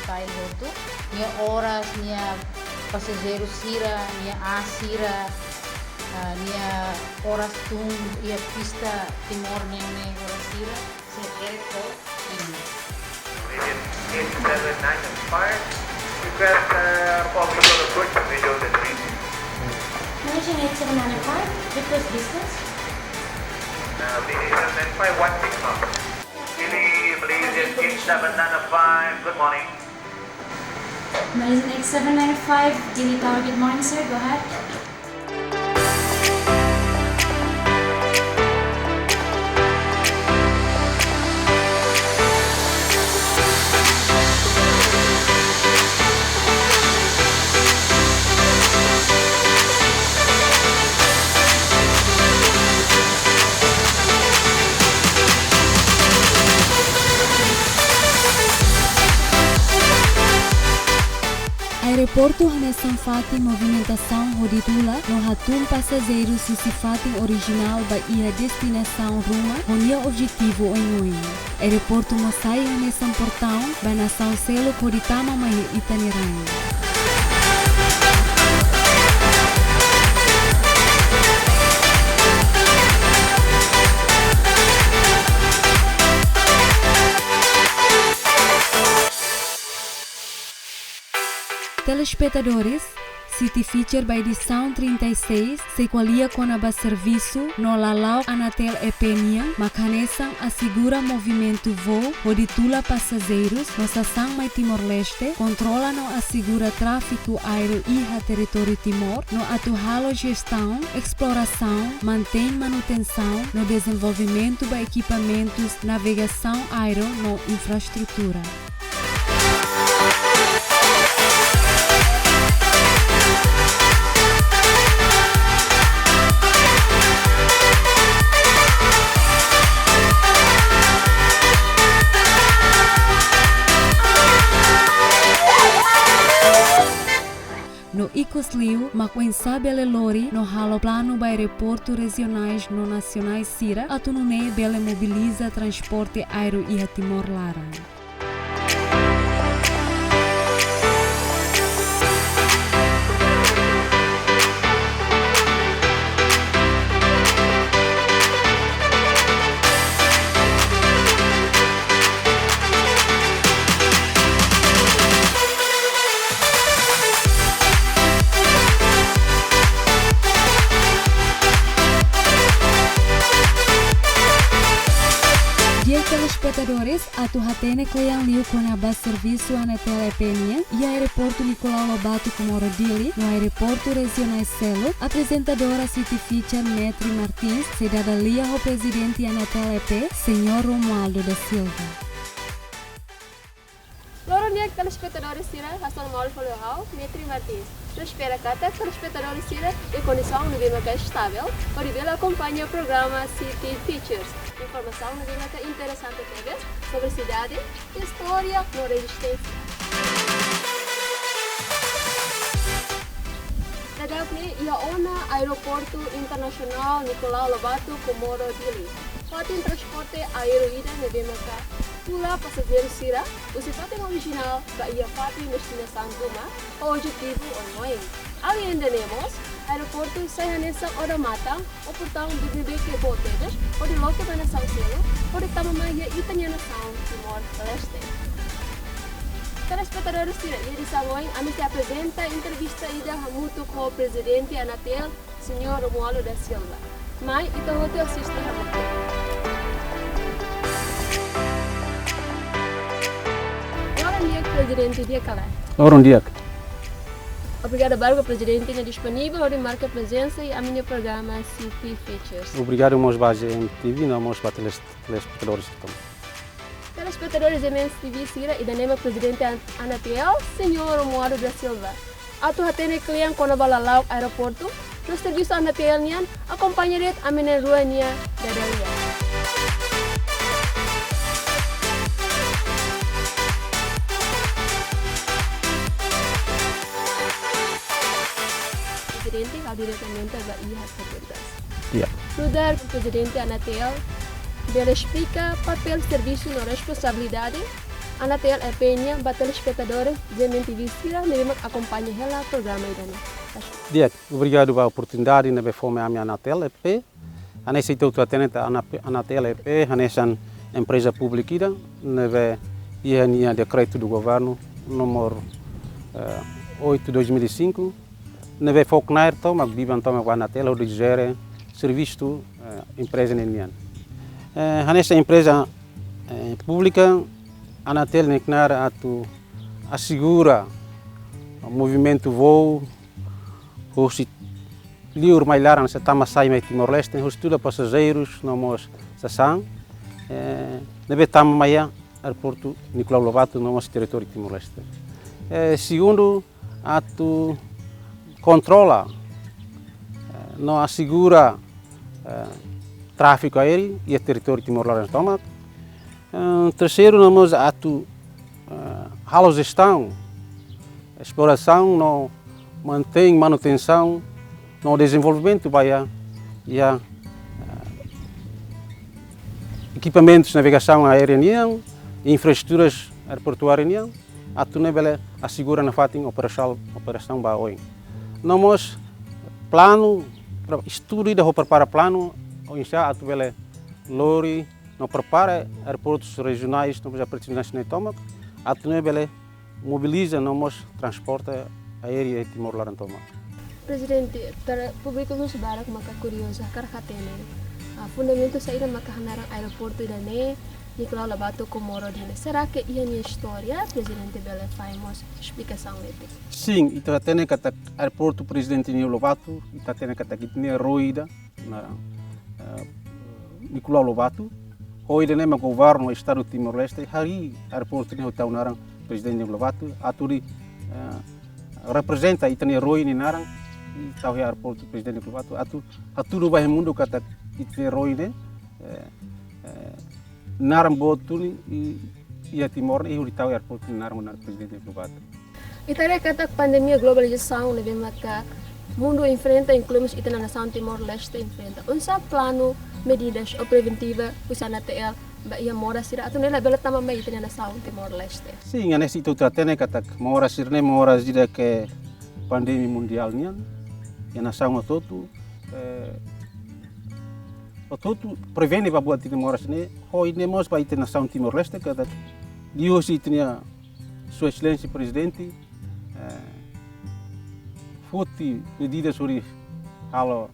style hotu. Nia horas, nia passageiro sira, nia asira, nia horas tung, ia pista timor nene horas sira, se eto ini. Within 879 request public to approach the video of the train. Malaysian 8795, request distance. Billy 795 16 knots. Billy, please, 8795, good morning. Malaysian 8795, Dili Tower, good morning sir, go ahead. Aeroporto Hanesan Fati movimentação roditula no ratum passageiros se Fati original ba ia destinação Roma honia objetivo em Oin. Aeroporto Mosai Hanesan Portão ba nação selo koditama mai Itaniran. Telespectadores, City Feature by Edisaun 36 se qualia com a Servisu no lalaok ANATL epenia, macanesang assegura movimento voo, roditula passageiros, no sasang mai Timor-Leste, controla no assegura tráfico aéreo e território Timor, no atuhalo gestão, exploração, mantém manutenção, no desenvolvimento de equipamentos, navegação aéreo no infraestrutura. No Icosliu, Macuensa Belelori, no halo plano ba aeroporto regionais no nacionais Sira, a Tunune Bele mobiliza transporte aéreo e a Timor-Laran. Telespectadores, atu hatene kleang liu com a Servisu ANATL epenia e aeroporto Nicolau Lobato Comoro Dili, no aeroporto regional Selo, apresentadora City Feature Metri Martins, cidadã lia o presidente ANATL EP, senhor Romualdo da Silva. Loro niak telespectadores sira, Hassan Maul Foliohau, Metri Martins. Eu espero que até telespectadores sira e condição no bem mais estável, para ele acompanhar o programa City Features. Informação no bem mais interessante sobre cidade, história e resistência. Dadapne ia ona aeroporto internacional Nicolau Lobato Comoro Dili. Fatin transporte aéreo no bem mais pula passageiro sira, o sifateng original ba ia fatin destinação Roma, o objetivo ongoing. Além de nemos, aeroporto sai hanesang oda matang, o portão BBB que botedas, o de loke ba nação selo, o de tamamaya itanya nação Timor-Leste. Telespectadores sira, Edisaun, a me apresenta a entrevista ida hamuto com o presidente ANATL, senhor Romualdo da Silva. Mas ito hote assiste hamuto. Presidente dia kala. Orang dia. Obrigada barba presidente que disponível para marcar presença e a minha programa City Features. Obrigado meus bases MTV, não meus telespectadores também. Telespectadores de MTV sira e da nema presidente ANATL, senhor Romualdo da Silva. Atu hatene kliang kono lalaok aeroporto, no serviço ANATL nian acompanharet a minha rua nia dadalia. Presidente ao diretamente da IHA Perguntas. Nudar o presidente ANATL, ele explica papel serviço na responsabilidade, ANATL é penha para telespectadores de TV Sira, mesmo acompanha o programa aí. Dia, obrigado pela oportunidade de ver a minha ANATL EP. A nessa tenente ANATL EP, a nessa empresa pública, neve e decreto do governo número 8/2005, neve foco na toma vivam toma com a ANATL ou digere serviço empresa nenian. A nessa empresa pública, a ANATL necnar assegura o movimento voo, o livre mais largo se tama sai mais Timor-Leste, os tudo passageiros nomos sasan, neve tama maia aeroporto Nicolau Lobato no nosso território Timor-Leste. Segundo, atu controla, não assegura tráfego aéreo e território Timor-Leste. Terceiro, nós atu gestão, exploração, não mantém manutenção, no desenvolvimento vai equipamentos de navegação aérea, infraestruturas aeroportuárias, a tunebele assegura na fatin operação ba oi. Nós plano estudo e prepara plano ou incha a tunebele lori não prepara aeroportos regionais não já pertinentes na toma a tunebele mobiliza nós transporte aéreo de Timor-Leste. Presidente, para público nos barak maka curiosa karhatene. Fundamento sa ira makahanarang aeroporto idane Nicolau Lobato Comoro dine. Será que ia minha história, Presidente Bele Faimos, explicação lete? Sim, ita tene kata aeroporto Presidente Nicolau Lobato, ita tene kata kitne roida na Nicolau Lobato. Hoje ne ma governo estado Timor-Leste hari aeroporto ne utau narang Presidente Nicolau Lobato aturi representa itane roi ni narang i tau aeroporto Presidente Nicolau Lobato aturu vai mundo kata itne roi ne narang botuni i Timor e tau aeroporto narang na Presidente Nicolau Lobato. Itare kata pandemia globalização leve maka mundo enfrenta inclusive itana nação Timor-Leste enfrenta. Unsa plano medidas ou preventiva usana TL ba ia mora sira atau nela bela tama mai itana nação Timor-Leste. Sim, a nesse tudo tratene kata mora sirne mora zida que pandemia mundial nian e nação todo o todo prevene ba buat Timor sine hoi nemos ba itana nação Timor-Leste kata dio si tinha sua excelência presidente fote medidas sobre halo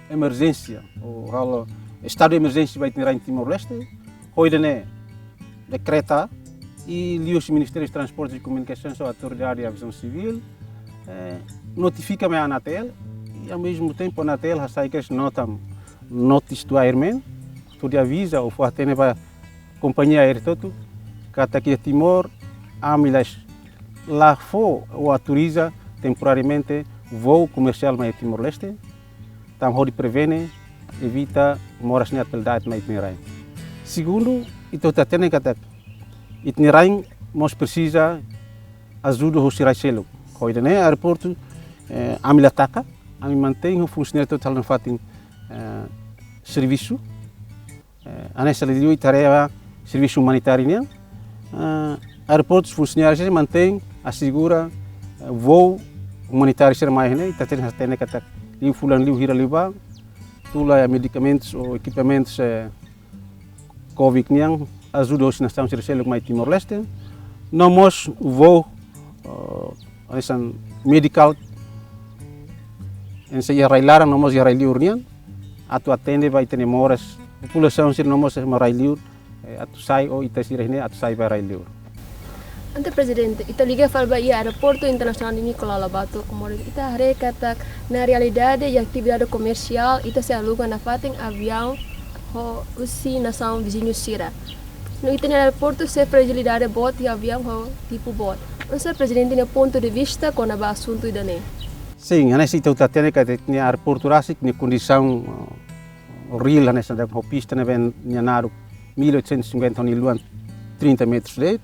emergência ou halo estado de emergência vai ter em Timor-Leste, hoje né decreta e os Ministérios de Transportes e Comunicações, a Autoridade de Aviação Civil, notifica-me a ANATL e ao mesmo tempo a ANATL sai que notam notícias do airman, tudo avisa ou for até para companhia aérea todo, que aqui a Timor, a milhas lá for ou autoriza temporariamente voo comercial mais Timor-Leste, tam hori prevene evita moras net peldait na itinerai. Segundo, itu tatene kata itinerai mos precisa ajuda o sirai selo. Koide ne aeroporto ami lataka, ami mantém o funcionário total no fatin serviço. Anessa liu tarefa serviço humanitário né. Aeroportos funcionários mantém assegura voo humanitário ser mais né. Tatene kata liu fulan liu hira liu tula medicamentos ou equipamentos Covid niang ajuda os nação Servisu mais Timor-Leste. Nós o voo medical em se irailar nós irailir niang atu atende vai ter moras população sir nós irailir atu sai ou itasirene atu sai vai irailir. Ante Presidente, ita liga falba ia aeroporto internasional de Nicolau Lobato Comoro ita hare kata na realidade e atividade comercial ita se aluga na fating avião ho usi nação vizinho Sira. No ita aeroporto se fragilidade bot e avião ho tipo bot. Onsa Presidente no ponto de vista com a assunto idane. Sim, nessa ita tatene kata ni aeroporto rasik ni condição real nessa da pista na ben nyanaro 1850 ni luan 30 metros de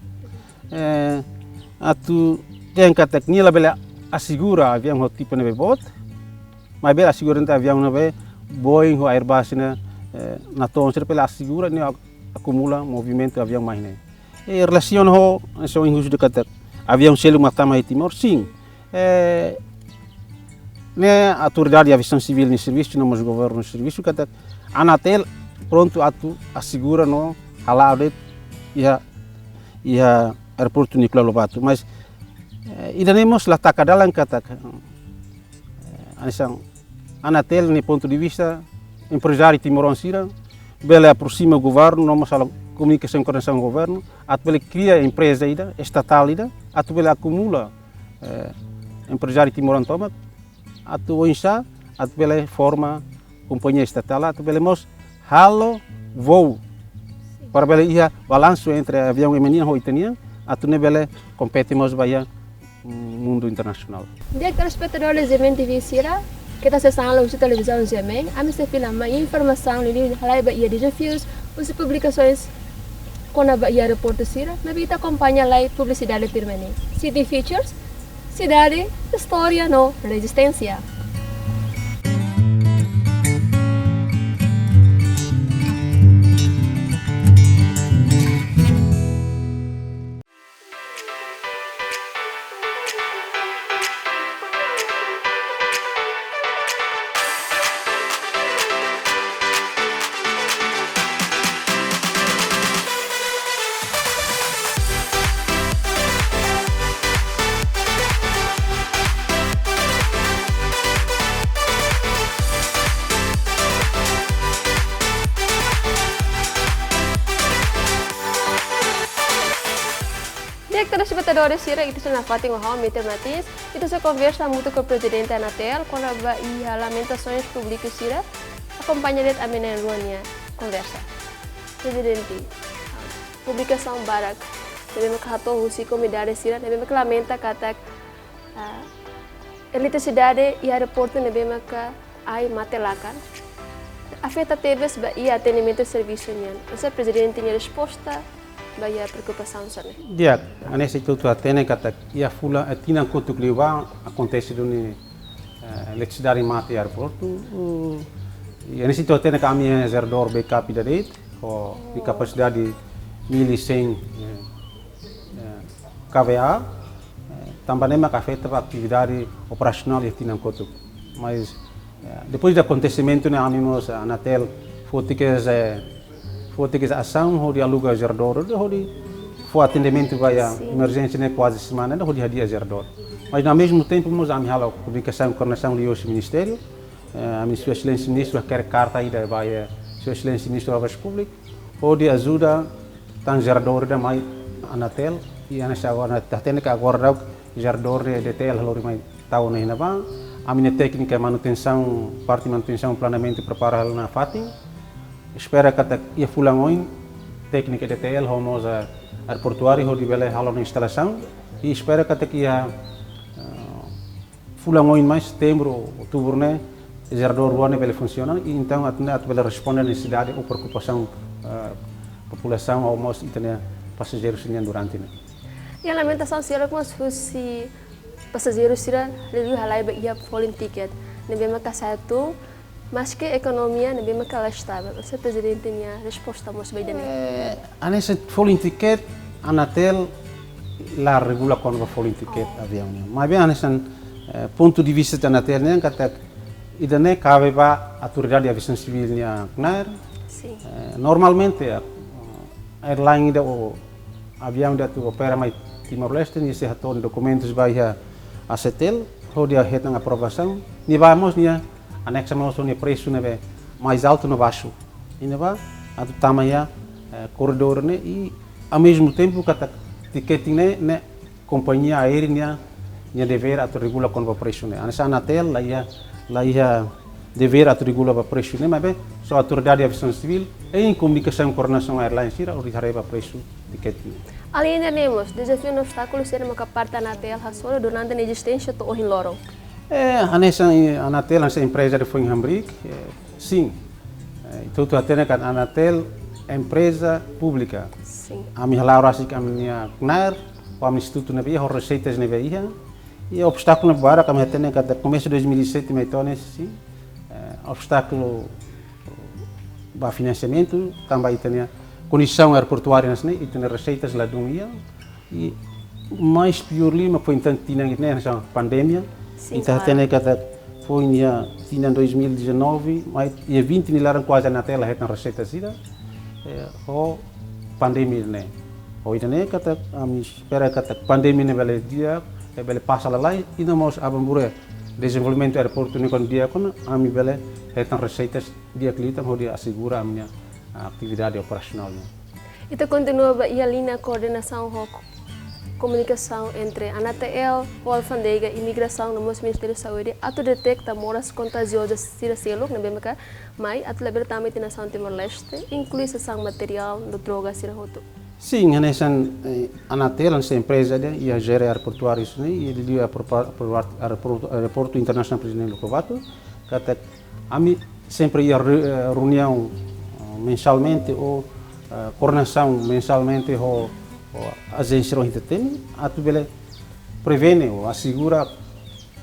atu tem kata que nila bela assegura avião o tipo neve bot, mas bela assegura não avião neve Boeing ou Airbus na tom ser pela assegura ne acumula movimento avião mais né. Em relação ao injusto de kata havia selo matama em Timor, sim. Né a autoridade de aviação civil no serviço, não mas o governo no serviço, kata ANATL pronto assegura no halal e a aeroporto Nicolau Lobato, mas ainda temos lá takadalan kata ANATL no ponto de vista empresário timorense, bela aproxima o governo, não mas comunicação com o governo, atual cria empresa estatal, atual acumula empresário timorense, atual incha, atual forma companhia estatal, atual mos halo voo para bela ia balanço entre avião e menina ou italiano, atual bela competimos via mundo internacional. Dia que telespectadores evento visira kita sesang lalu televisão zaman, kami film informação ini halai ia desafios, usi publicações quando a aeroporto sira, mas kita acompanha lá publicidade permanente. City features, cidade, história, no resistência. Telespectadores sira itu sudah fating o meter matis itu se conversa muito com o presidente ANATL quando ia lamentações públicas sira acompanha a menen ruania conversa presidente publicação barak devemos kato husi komidade sira devemos lamenta kata eletricidade e aeroporto devemos ka ai matelakan afeta teves ba ia atendimento serviço nian o presidente tinha resposta baya preocupação sana. Dia, anesse tudo atene kata ia fula atina kotu kliwa acontece duni eletricidade mate aeroporto e anesse tudo atene kami zerdor backup da rede com capacidade 1100 kVA também uma afeta a atividade operacional e atina kotu mas depois do acontecimento né amigos ANATL foi que ação hori aluga zerdor hori foi atendimento vai emergência né quase semana hori hadia zerdor mas ao mesmo tempo nós amihala comunicação coordenação do ministério a Sua Excelência Ministro quer carta aí vai Sua Excelência Ministro da Obras Públicas hori ajuda tan zerdor da mai ANATL e anessa agora tem que agora zerdor de tel hori mai tahu né na ba a minha técnica manutenção parte manutenção planejamento prepara na fating espera que ia fulangoin técnica de TL homos aeroportuário hori bela halo na instalação e espera que ia fulangoin mais setembro outubro né gerador ruane bela funciona e então at bela responde à necessidade ou preocupação população ou mos itania passageiros tinham durante né. E a lamentação será como se fosse passageiros será lelu halai ba ia falling ticket nebema ka satu mas que a economia não é bem estável. O presidente tinha resposta mais bem dele. A nesse falling ticket, a ANATL lá regula quando vai falling ticket avião. Mas bem a nesse ponto de vista da ANATL né, que ainda não cabe para a autoridade de aviação civil né, sim. Normalmente a airline o avião da opera mais Timor-Leste e se retorna documentos vai a CETEL, onde a rede na aprovação, e vamos né anexamos o preço né mais alto no baixo e né vai a tamanho corredor né e ao mesmo tempo que ticketing né companhia aérea né dever a regular com o preço né a ANATL lá ia dever a regular o preço né mas bem só a autoridade de aviação civil em comunicação com a coordenação airlines irá orientar o preço ticketing. Além de temos desafio no obstáculo ser uma parte da ANATL só durante a existência do em loro. A ANATL é uma empresa de Hambrick, sim. Tudo até que a ANATL é empresa pública. Sim. A minha Laura assim que a minha CNAR, o Instituto Nevia, as receitas Nevia, e o obstáculo na Barra, que a minha tem que até começo de 2007 me torna sim. Obstáculo para financiamento, também tem condição aeroportuária e tem receitas lá do dia e mais pior lima foi então tinha nessa pandemia então tem que foi em 2019 mas e 20 nilaram quase na tela tem receitas ida o pandemia né hoje né que a mim espera que a pandemia né bele dia bele passa lá e não mais abambure desenvolvimento aeroporto né com dia com a mim bele tem receitas dia cliente pode assegurar a minha atividade operacional. E tu continua a linha coordenação comunicação entre ANATL, o alfândega e imigração no Ministério da Saúde, a tu detecta moras contagiosas sira selo na BMK, mas a tu levar também na São Timor-Leste, inclui sessão material de droga sira roto. Sim, nessa ANATL, essa empresa e a gera aeroportuários e ele aeroporto internacional presidente Lucovato, que até a mim sempre ia reunião mensalmente ou coordenação mensalmente ou agência que tem, a tu bele prevene ou assegura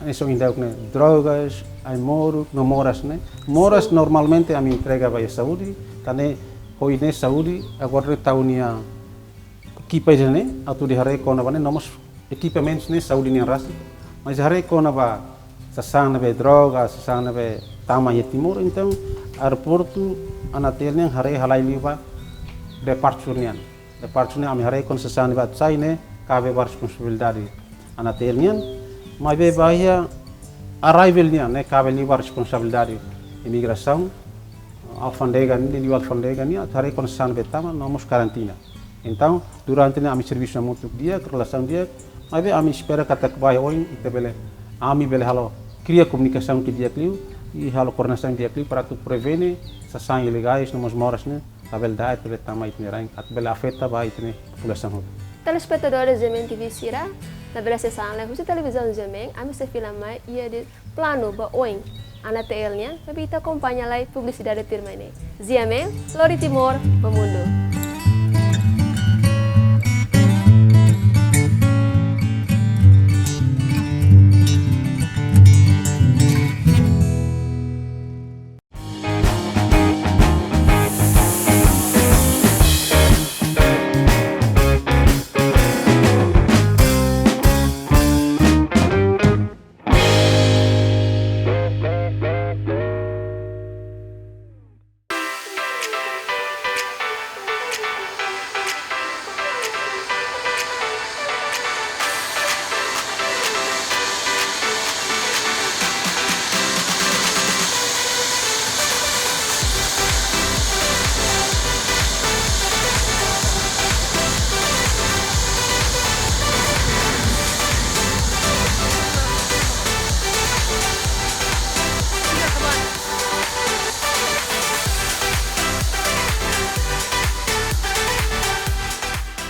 isso ainda drogas, ai moro, não moras né? Moras normalmente a mim entrega vai a saúde, também hoje nem saúde agora está unia equipa né? A tu de haré com a não mas equipamentos nem saúde nem raça, mas haré com a sasana be droga, sasana be tama e timor então aeroporto ANATL nem haré halai liva de parte unian de parte unian ami haré com sasana be sai né cabe a responsabilidade ANATL nian mas be bahia arrival nian né cabe liva responsabilidade imigração alfândega nem alfândega nian haré com sasana be tama não mos karantina então durante né ami serviço muito dia relação dia mas be ami espera que até vai hoje e bele ami bele halo cria comunicação que dia clio e halo coordenação dia clio para tu prevenir sessões ilegais nos moras né a verdade pelo tamanho itinerante até afeta vai ter população. Telespectadores de MTV Sira, na verdade sessão lá, você televisão também, a mim se filma e é de plano ba oin ANATL nya, tapi kita acompanha lá publicidade permanente. Ziamen, Lori Timor, Bamundo.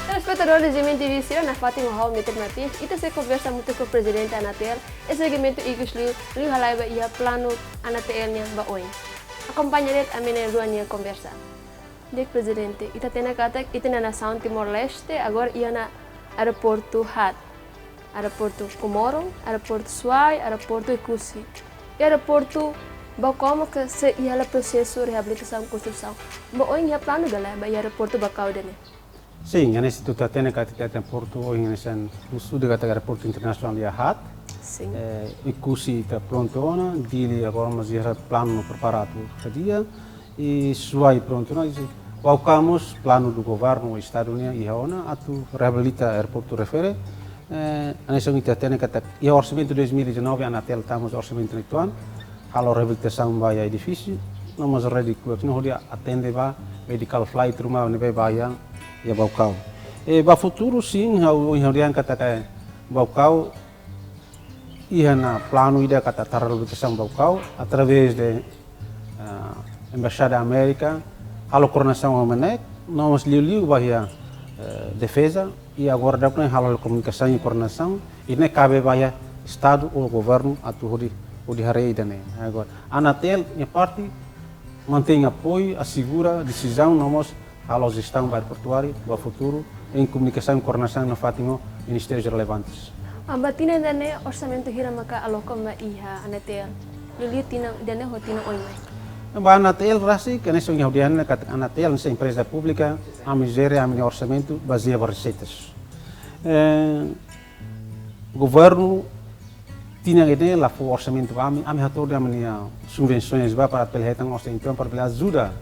Telespectadores de MTV Sira na Fátima Hall Alternative, ita se conversa muito com o presidente ANATL, e segmento ikisliu liu halaiba ia plano ANATL nya ba oin. Acompanharei a minha ruanha conversa. Dek presidente, ita tena kata ita na São Timor-Leste, agora ia na aeroporto Hat, aeroporto Comoro, aeroporto Suai, aeroporto Ikusi, e aeroporto ba como que se ia la processo de reabilitação construção. Ba oin ia plano gala ba ia aeroporto Bacau dene. Sim, nesse tu tem que ter porto hoje nesse estudo que aeroporto internacional de Hat. Sim. E cursi está pronto ona, dili agora mas já plano preparado para dia e suai pronto nós colocamos plano do governo estado nia e ona atu reabilita aeroporto refere nesse kita tem que ter e orçamento 2019 ANATL estamos orçamento neste ano halo reabilitação vai a edifício não mas ready que não dia atende va medical flight rumah nebe baya ya Baucau. E ba futuro sim, o engenheiro kata Baucau ia na plano ida kata reabilitação Baucau através de embaixada América, halo coordenação ao Manek, nós liu bahia defesa e agora dá para halo comunicação e coordenação e ne cabe bahia estado ou governo atu o de harei dane. Agora ANATL minha parte mantém apoio, assegura decisão nós halo gestão aeroportuária do futuro em comunicação e coordenação na Fátima ministérios relevantes. Batina dane orçamento hira maka alokam ba iha ANATL. Lili tina dane hotina oi mai. A ANATL rasi, que nessa união a ANATL, nessa empresa pública, a miséria, a orçamento baseado em receitas. O governo tinha ideia lá o orçamento a minha toda a minha subvenções para pelhetar nossa então para ajuda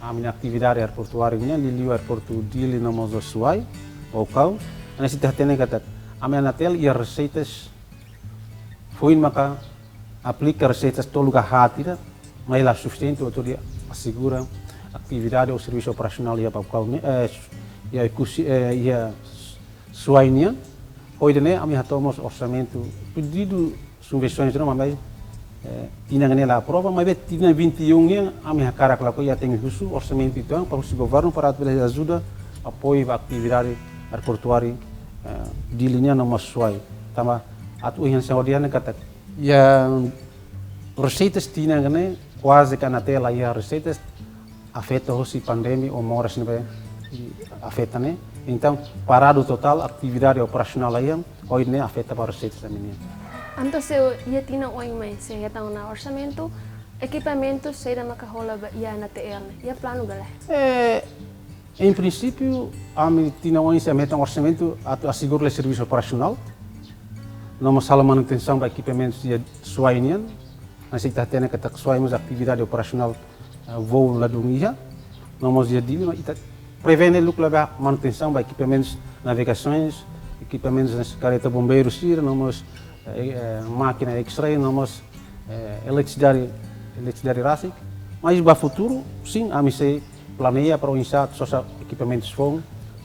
a minha atividade aeroportuária minha ali o aeroporto dele não mais suai ou cau nesse terreno que a minha ANATL e as receitas foi uma aplica receitas todo lugar rápida mas ela sustenta ou todo assegura atividade ou serviço operacional e para o cau e a suai minha hoje né a minha tomamos orçamento pedido subvenções não mas tinha nela a prova mas tinha 21 a minha cara que já tem isso orçamento então para o governo para ajuda apoio à atividade aeroportuária de linha não mais suai tama atu yang saudariana kata ya receitas tinha né quase que na tela e receitas afeta o pandemia ou moras né afeta né então parado total atividade operacional aí hoje né afeta para receitas também. Anto seu ia tina oing mai se ia tang na orçamento equipamento se da makahola ba ia na TL ia plano gala. Em princípio a mim tina oing se meta orçamento a assegura o serviço operacional não sala manutenção para equipamentos de suainian nós está tendo que suaimos atividade operacional voo lá do Mija não mas dia dili prevene lucro para manutenção para equipamentos navegações equipamentos nas carreta bombeiros não mas máquina X-ray não mas eletricidade rásica mas para futuro sim a mim se planeia para iniciar os equipamentos fom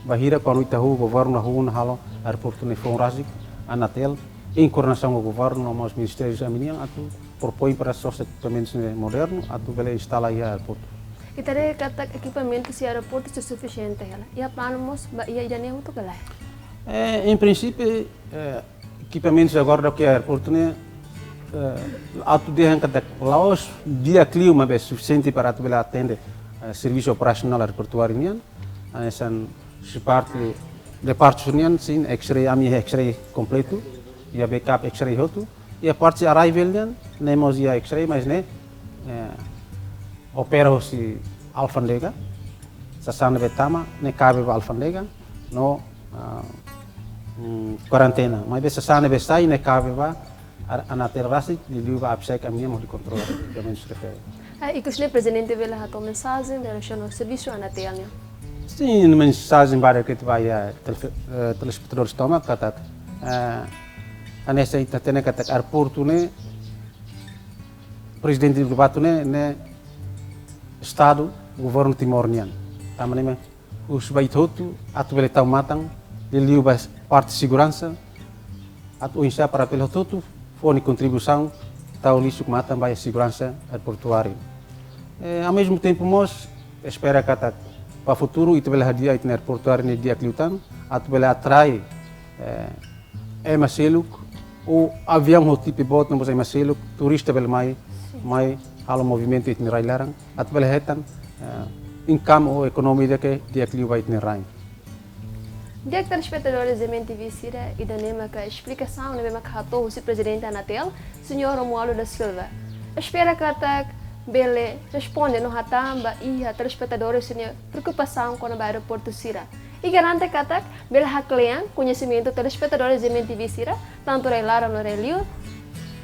bahira quando o governo na halo aeroporto ne fom rásico ANATL em coordenação com o governo não mas ministérios aminian atu propõe para os equipamentos modernos atu bele instala aí aeroporto. E tadi kata equipamento se aeroporto é suficiente ela. Ia planos ba ia já nem muito gala. Em princípio equipamentos agora que aeroporto né atu de kata laos dia clima é suficiente para atu bele atender serviço operacional aeroportuário nian essa parte de parte unian sim X-ray a minha X-ray completo e a backup X-ray hotu e a parte arrival nian nemos ia X-ray mas né opera si alfandega sasana betama ne cabe alfandega no quarantena mas be sasana be sai ne cabe va ANATL rasi di liuba absec a minha mo di controle também se refere Ikusle presidente vela hato mensagem em relação ao serviço ANATL. Sim, mensagem para que tu vai telespectadores toma kata anessa ita tene kata aeroporto ne presidente do bato ne Estado, governo timor-nian. Tamaneme os baitotu atu bele tau matang liu bas parte de segurança atu insa para pelo totu fone contribuição tau lisuk matang vai segurança aeroportuária. Ao mesmo tempo nós espera kata para futuro itu bele hadia itu aeroportuária ne dia kliutan atu bele atrai maseluk o avião ho tipo bot não você maseluk turista bele mai halo movimento itu nirai larang at belehetan income ou economia que dia que vai nirai. Dia que telespectadores de MTV Sira e da nema que explicação nebe makato o presidente ANATL, senhor Romualdo da Silva. Espera que até bele responde no hatamba e a telespectadores sem preocupação com o aeroporto Sira. E garante que até bele haklean conhecimento telespectadores de MTV Sira tanto relara no relio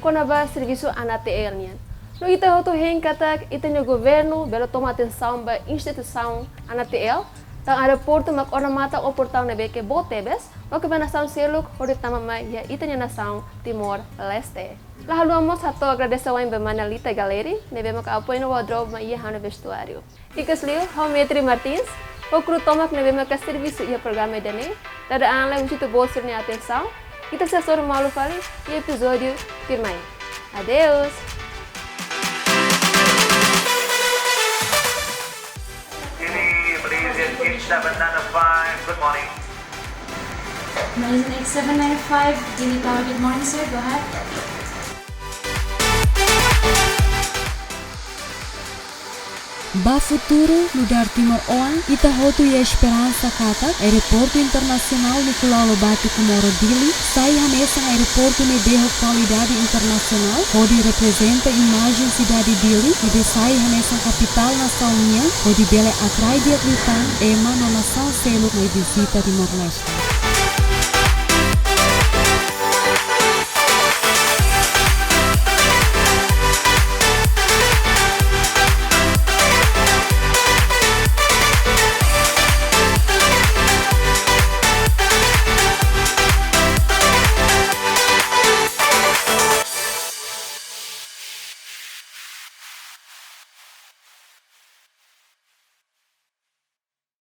com o serviço ANATL nian. No ita hoto hen kata itanya governo belo toma atenção ba instituição ANATL tang aeroporto mak ora mata o portão na beke botebes mak nação seluk hori tama ma ya itanya nação Timor Leste. Lalu amos hato agradeço em bemanalita galeri nebe mak apoio no wardrobe ma ia hana vestuário. Ikasliu Metri Martins o cru tomak nebe mak serviço ia programa dene dada anla usito bolsir ne atenção. Kita sesor malu fali e episódio firmai. Adeus. X795, good morning. Malaysian X795, Dini Tower, good morning sir, go ahead. Ba futuro lugar Timor Oan ita hotu e esperança kata aeroporto internacional Nicolau Lobato Comoro Dili sai hanesa aeroporto ne deho qualidade internacional onde representa imagem cidade Dili e de sai hanesa capital nação União onde bele atrai dia vitan ema no nação selo na visita Timor Leste.